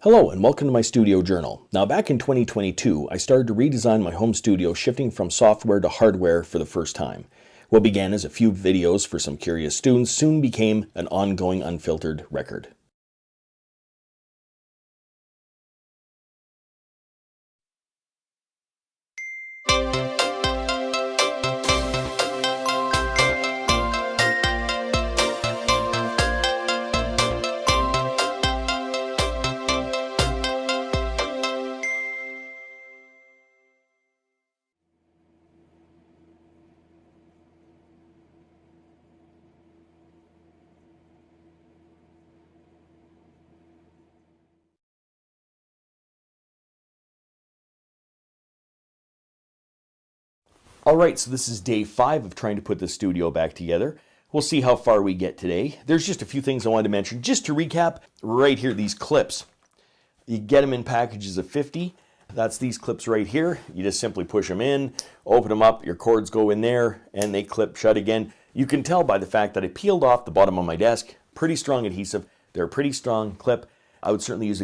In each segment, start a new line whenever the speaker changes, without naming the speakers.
Hello and welcome to my studio journal. Now back in 2022, I started to redesign my home studio, shifting from software to hardware for the first time. What began as a few videos for some curious students soon became an ongoing unfiltered record. Alright, so this is day 5 of trying to put the studio back together. We'll see how far we get today. There's just a few things I wanted to mention. Just to recap, right here, these clips. You get them in packages of 50. That's these clips right here. You just simply push them in, open them up, your cords go in there, and they clip shut again. You can tell by the fact that I peeled off the bottom of my desk. Pretty strong adhesive. They're a pretty strong clip. I would certainly use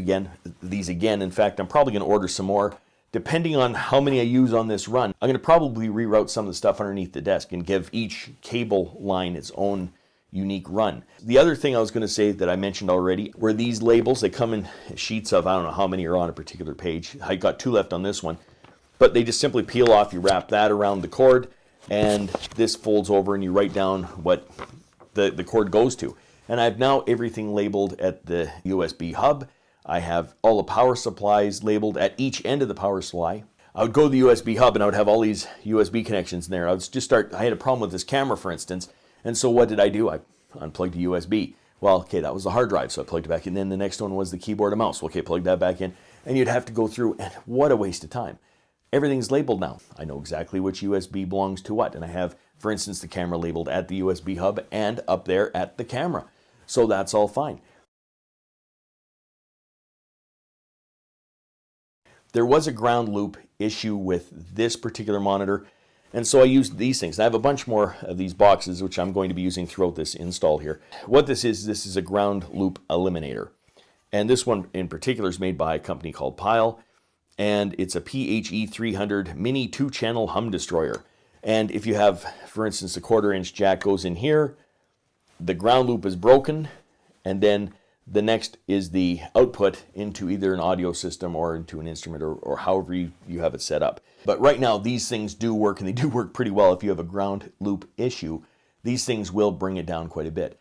these again. In fact, I'm probably going to order some more. Depending on how many I use on this run, I'm going to probably reroute some of the stuff underneath the desk and give each cable line its own unique run. The other thing I was going to say that I mentioned already were these labels. They come in sheets of, I don't know how many are on a particular page. I got 2 left on this one. But they just simply peel off. You wrap that around the cord, and this folds over and you write down what the cord goes to. And I've now everything labeled at the USB hub. I have all the power supplies labeled at each end of the power supply. I would go to the USB hub and I would have all these USB connections in there. I had a problem with this camera, for instance, and so what did I do? I unplugged the USB. Well, okay, that was the hard drive, so I plugged it back in. Then the next one was the keyboard and mouse. Okay, plug that back in, and you'd have to go through, and what a waste of time. Everything's labeled now. I know exactly which USB belongs to what, and I have, for instance, the camera labeled at the USB hub and up there at the camera. So that's all fine. There was a ground loop issue with this particular monitor, and so I used these things. I have a bunch more of these boxes, which I'm going to be using throughout this install here. What this is a ground loop eliminator. And this one in particular is made by a company called Pile, and it's a PHE300 mini 2-channel hum destroyer. And if you have, for instance, a 1/4-inch jack goes in here, the ground loop is broken, and then the next is the output into either an audio system or into an instrument or however you have it set up. But right now, these things do work, and they do work pretty well. If you have a ground loop issue, these things will bring it down quite a bit.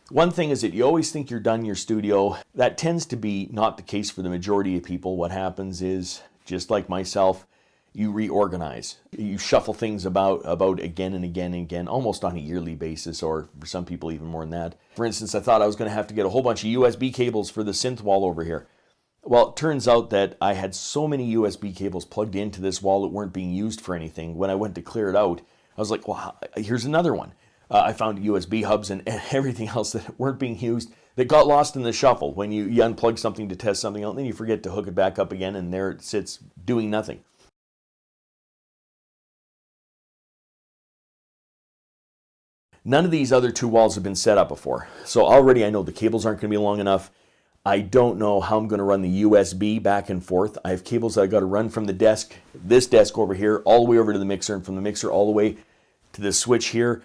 One thing is that you always think you're done in your studio. That tends to be not the case for the majority of people. What happens is, just like myself, you reorganize. You shuffle things about again and again and again, almost on a yearly basis, or for some people even more than that. For instance, I thought I was going to have to get a whole bunch of USB cables for the synth wall over here. Well, it turns out that I had so many USB cables plugged into this wall that weren't being used for anything. When I went to clear it out, I was like, well, here's another one. I found USB hubs and everything else that weren't being used that got lost in the shuffle. When you unplug something to test something out, and then you forget to hook it back up again, and there it sits doing nothing. None of these other 2 walls have been set up before. So already I know the cables aren't going to be long enough. I don't know how I'm going to run the USB back and forth. I have cables that I've got to run from the desk, this desk over here, all the way over to the mixer, and from the mixer all the way to the switch here.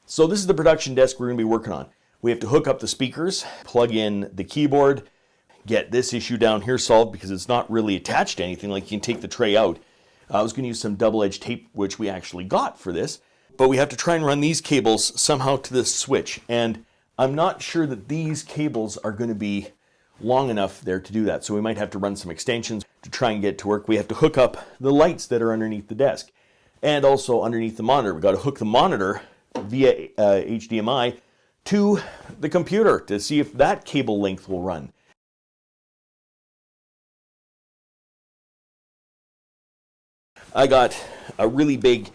So this is the production desk we're going to be working on. We have to hook up the speakers, plug in the keyboard, get this issue down here solved because it's not really attached to anything. Like, you can take the tray out. I was going to use some double-edged tape, which we actually got for this, but we have to try and run these cables somehow to this switch, and I'm not sure that these cables are going to be long enough there to do that, so we might have to run some extensions to try and get it to work. We have to hook up the lights that are underneath the desk, and also underneath the monitor. We've got to hook the monitor via HDMI to the computer to see if that cable length will run. I got a really big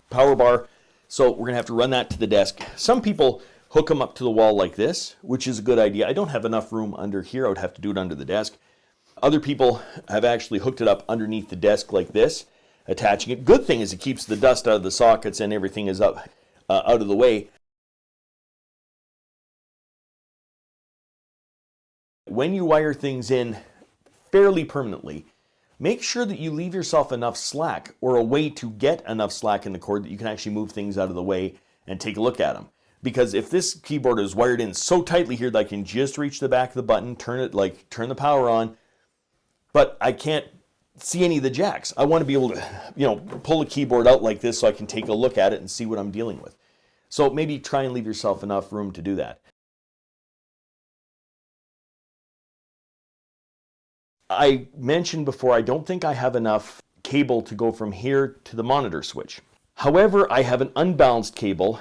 power bar, so we're going to have to run that to the desk. Some people hook them up to the wall like this, which is a good idea. I don't have enough room under here. I would have to do it under the desk. Other people have actually hooked it up underneath the desk like this. attaching it. Good thing is it keeps the dust out of the sockets and everything is up out of the way. When you wire things in fairly permanently, make sure that you leave yourself enough slack or a way to get enough slack in the cord that you can actually move things out of the way and take a look at them. Because if this keyboard is wired in so tightly here that I can just reach the back of the button, turn the power on, but I can't see any of the jacks. I want to be able to, pull the keyboard out like this so I can take a look at it and see what I'm dealing with. So maybe try and leave yourself enough room to do that. I mentioned before, I don't think I have enough cable to go from here to the monitor switch. However, I have an unbalanced cable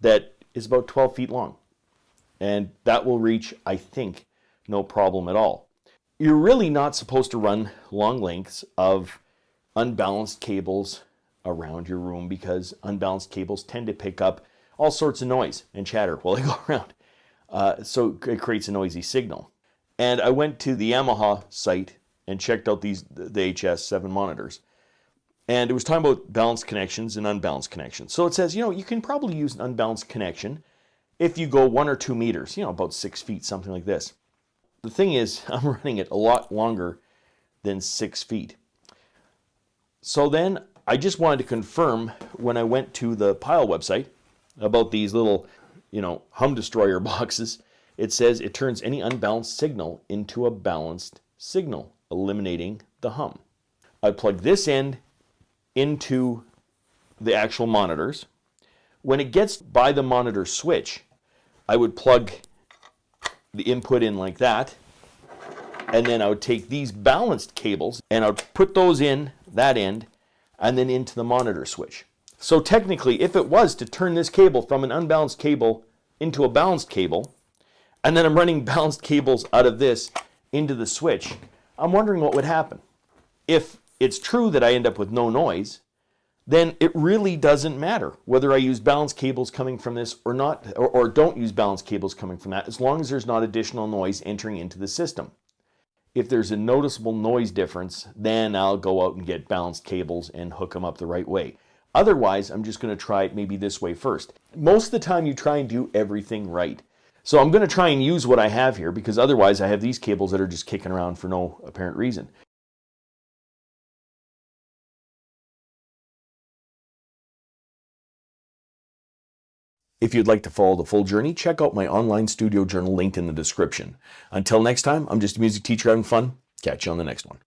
that is about 12 feet long. And that will reach, I think, no problem at all. You're really not supposed to run long lengths of unbalanced cables around your room because unbalanced cables tend to pick up all sorts of noise and chatter while they go around. So it creates a noisy signal. And I went to the Yamaha site and checked out the HS7 monitors. And it was talking about balanced connections and unbalanced connections. So it says, you can probably use an unbalanced connection if you go 1 or 2 meters, about 6 feet, something like this. The thing is, I'm running it a lot longer than 6 feet. So then I just wanted to confirm when I went to the Pile website about these little, hum destroyer boxes. It says it turns any unbalanced signal into a balanced signal, eliminating the hum. I plug this end into the actual monitors. When it gets by the monitor switch, I would plug the input in like that, and then I would take these balanced cables and I would put those in that end and then into the monitor switch. So technically, if it was to turn this cable from an unbalanced cable into a balanced cable, and then I'm running balanced cables out of this into the switch, I'm wondering what would happen. If it's true that I end up with no noise, then it really doesn't matter whether I use balanced cables coming from this or not, or don't use balanced cables coming from that, as long as there's not additional noise entering into the system. If there's a noticeable noise difference, then I'll go out and get balanced cables and hook them up the right way. Otherwise, I'm just going to try it maybe this way first. Most of the time you try and do everything right. So I'm going to try and use what I have here, because otherwise I have these cables that are just kicking around for no apparent reason. If you'd like to follow the full journey, check out my online studio journal linked in the description. Until next time, I'm just a music teacher having fun. Catch you on the next one.